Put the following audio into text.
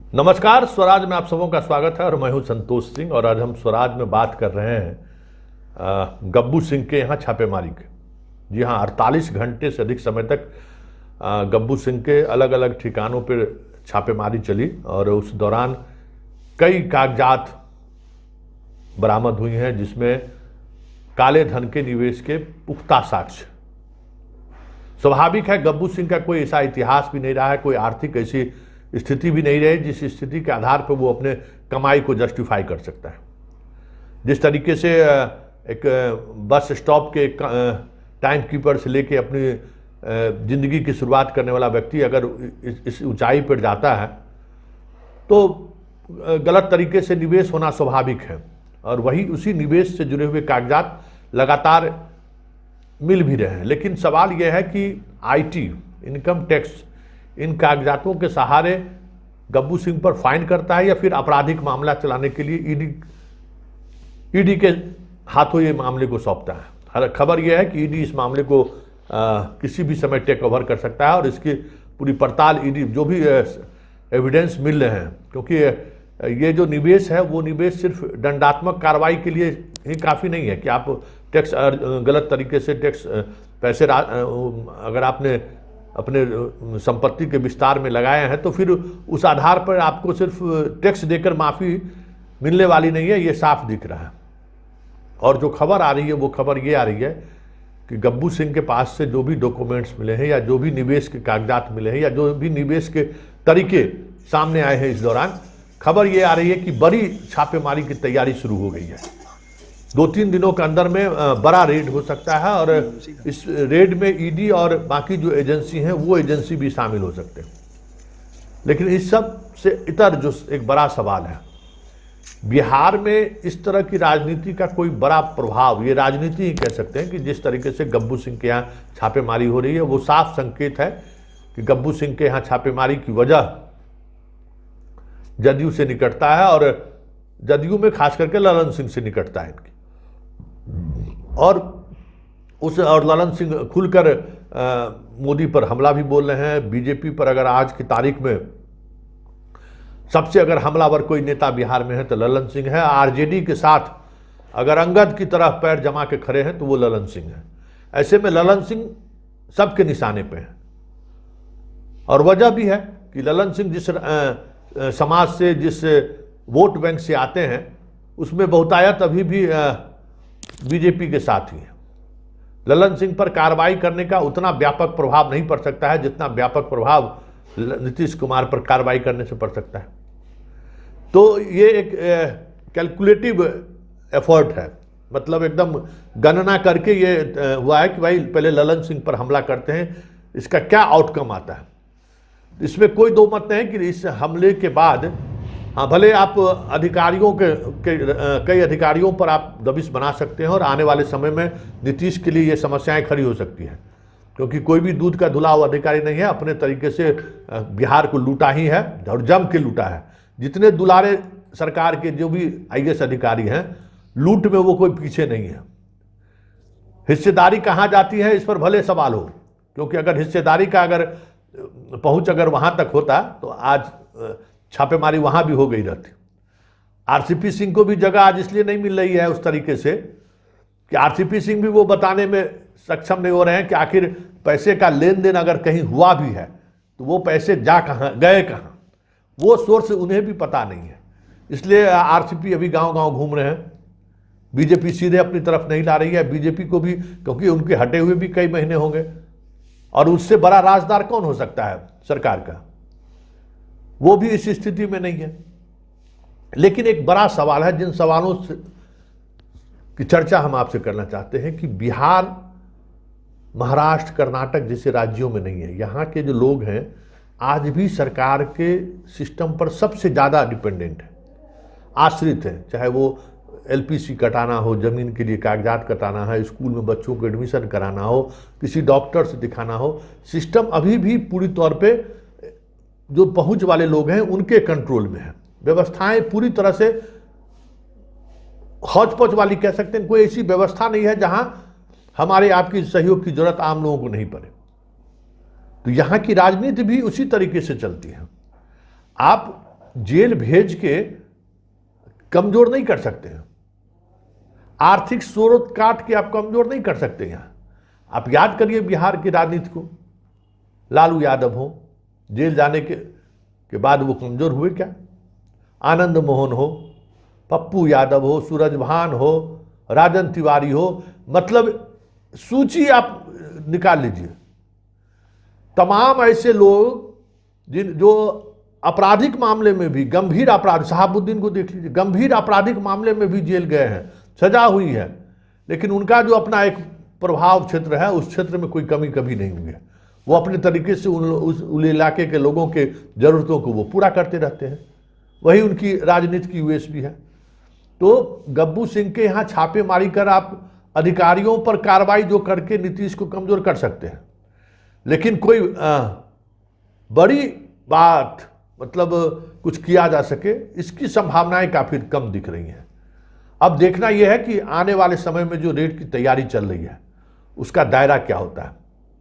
नमस्कार, स्वराज में आप सबों का स्वागत है और मैं हूं संतोष सिंह। और आज हम स्वराज में बात कर रहे हैं गब्बू सिंह के यहाँ छापेमारी के। जी हां, 48 घंटे से अधिक समय तक गब्बू सिंह के अलग अलग ठिकानों पर छापेमारी चली और उस दौरान कई कागजात बरामद हुई हैं, जिसमें काले धन के निवेश के पुख्ता साक्ष्य। स्वाभाविक है, गब्बू सिंह का कोई ऐसा इतिहास भी नहीं रहा है, कोई आर्थिक ऐसी स्थिति भी नहीं रही जिस स्थिति के आधार पर वो अपने कमाई को जस्टिफाई कर सकता है। जिस तरीके से एक बस स्टॉप के टाइम कीपर से लेके अपनी ज़िंदगी की शुरुआत करने वाला व्यक्ति अगर इस ऊंचाई पर जाता है तो गलत तरीके से निवेश होना स्वाभाविक है। और वही उसी निवेश से जुड़े हुए कागजात लगातार मिल भी रहे हैं। लेकिन सवाल यह है कि आईटी, इनकम टैक्स, इन कागजातों के सहारे गब्बू सिंह पर फाइन करता है या फिर आपराधिक मामला चलाने के लिए ईडी के हाथों ये मामले को सौंपता है। खबर यह है कि ईडी इस मामले को किसी भी समय टेक ओवर कर सकता है और इसकी पूरी पड़ताल ईडी, जो भी एविडेंस मिल रहे हैं, क्योंकि ये जो निवेश है वो निवेश सिर्फ दंडात्मक कार्रवाई के लिए ही काफ़ी नहीं है कि आप टैक्स गलत तरीके से टैक्स पैसे अगर आपने अपने संपत्ति के विस्तार में लगाए हैं तो फिर उस आधार पर आपको सिर्फ टैक्स देकर माफ़ी मिलने वाली नहीं है, ये साफ दिख रहा है। और जो खबर आ रही है वो खबर ये आ रही है कि गब्बू सिंह के पास से जो भी डॉक्यूमेंट्स मिले हैं या जो भी निवेश के कागजात मिले हैं या जो भी निवेश के तरीके सामने आए हैं, इस दौरान खबर ये आ रही है कि बड़ी छापेमारी की तैयारी शुरू हो गई है। 2-3 दिनों के अंदर में बड़ा रेड हो सकता है और इस रेड में ईडी और बाकी जो एजेंसी हैं वो एजेंसी भी शामिल हो सकते हैं। लेकिन इस सब से इतर जो एक बड़ा सवाल है, बिहार में इस तरह की राजनीति का कोई बड़ा प्रभाव, ये राजनीति ही कह सकते हैं कि जिस तरीके से गब्बू सिंह के यहाँ छापेमारी हो रही है वो साफ संकेत है कि गब्बू सिंह के यहाँ छापेमारी की वजह जदयू से निकटता है और जदयू में खास करके ललन सिंह से निकटता है इनकी। और ललन सिंह खुलकर मोदी पर हमला भी बोल रहे हैं। बीजेपी पर अगर आज की तारीख में सबसे अगर हमलावर कोई नेता बिहार में है तो ललन सिंह है। आरजेडी के साथ अगर अंगद की तरह पैर जमा के खड़े हैं तो वो ललन सिंह है। ऐसे में ललन सिंह सबके निशाने पे हैं और वजह भी है कि ललन सिंह जिस समाज से, जिस वोट बैंक से आते हैं, उसमें बहुतायत अभी भी बीजेपी के साथ ही है। ललन सिंह पर कार्रवाई करने का उतना व्यापक प्रभाव नहीं पड़ सकता है जितना व्यापक प्रभाव नीतीश कुमार पर कार्रवाई करने से पड़ सकता है। तो ये एक कैलकुलेटिव एफर्ट है, मतलब एकदम गणना करके ये हुआ है कि भाई पहले ललन सिंह पर हमला करते हैं, इसका क्या आउटकम आता है। इसमें कोई दो मत नहीं कि इस हमले के बाद, हाँ, भले आप अधिकारियों के कई अधिकारियों पर आप दबिश बना सकते हैं और आने वाले समय में नीतीश के लिए ये समस्याएं खड़ी हो सकती हैं, क्योंकि कोई भी दूध का धुला हुआ अधिकारी नहीं है। अपने तरीके से बिहार को लूटा ही है और जम के लूटा है। जितने दुलारे सरकार के जो भी आईएएस अधिकारी हैं, लूट में वो कोई पीछे नहीं है। हिस्सेदारी कहाँ जाती है इस पर भले सवाल हो, क्योंकि अगर हिस्सेदारी का अगर पहुँच अगर वहाँ तक होता तो आज छापेमारी वहां भी हो गई रहती। आरसीपी सिंह को भी जगह आज इसलिए नहीं मिल रही है उस तरीके से कि आरसीपी सिंह भी वो बताने में सक्षम नहीं हो रहे हैं कि आखिर पैसे का लेन देन अगर कहीं हुआ भी है तो वो पैसे जा कहाँ गए, कहाँ, वो सोर्स उन्हें भी पता नहीं है। इसलिए आरसीपी अभी गांव-गांव घूम रहे हैं। बीजेपी सीधे अपनी तरफ नहीं ला रही है बीजेपी को भी, क्योंकि उनके हटे हुए भी कई महीने होंगे और उससे बड़ा राजदार कौन हो सकता है सरकार का, वो भी इस स्थिति में नहीं है। लेकिन एक बड़ा सवाल है, जिन सवालों की चर्चा हम आपसे करना चाहते हैं कि बिहार, महाराष्ट्र, कर्नाटक जैसे राज्यों में नहीं है। यहाँ के जो लोग हैं आज भी सरकार के सिस्टम पर सबसे ज़्यादा डिपेंडेंट है, आश्रित हैं। चाहे वो एलपीसी कटाना हो, ज़मीन के लिए कागजात कटाना है, स्कूल में बच्चों को एडमिशन कराना हो, किसी डॉक्टर से दिखाना हो, सिस्टम अभी भी पूरी तौर पे जो पहुंच वाले लोग हैं उनके कंट्रोल में है। व्यवस्थाएं पूरी तरह से हौच पौच वाली कह सकते हैं। कोई ऐसी व्यवस्था नहीं है जहां हमारे आपकी सहयोग की जरूरत आम लोगों को नहीं पड़े। तो यहाँ की राजनीति भी उसी तरीके से चलती है। आप जेल भेज के कमजोर नहीं कर सकते हैं, आर्थिक स्रोत काट के आप कमजोर नहीं कर सकते यहाँ। आप याद करिए बिहार की राजनीति को, लालू यादव हो, जेल जाने के बाद वो कमजोर हुए क्या? आनंद मोहन हो, पप्पू यादव हो, सूरजभान हो, राजन तिवारी हो, मतलब सूची आप निकाल लीजिए। तमाम ऐसे लोग जो आपराधिक मामले में भी, गंभीर अपराध, शहाबुद्दीन को देख लीजिए, गंभीर आपराधिक मामले में भी जेल गए हैं, सजा हुई है, लेकिन उनका जो अपना एक प्रभाव क्षेत्र है उस क्षेत्र में कोई कमी कभी नहीं हुई है। वो अपने तरीके से उस इलाके के लोगों के ज़रूरतों को वो पूरा करते रहते हैं, वही उनकी राजनीति की यूएसपी है। तो गब्बू सिंह के यहाँ छापेमारी कर आप अधिकारियों पर कार्रवाई जो करके नीतीश को कमजोर कर सकते हैं, लेकिन कोई बड़ी बात मतलब कुछ किया जा सके, इसकी संभावनाएं काफ़ी कम दिख रही हैं। अब देखना यह है कि आने वाले समय में जो रेड की तैयारी चल रही है उसका दायरा क्या होता है।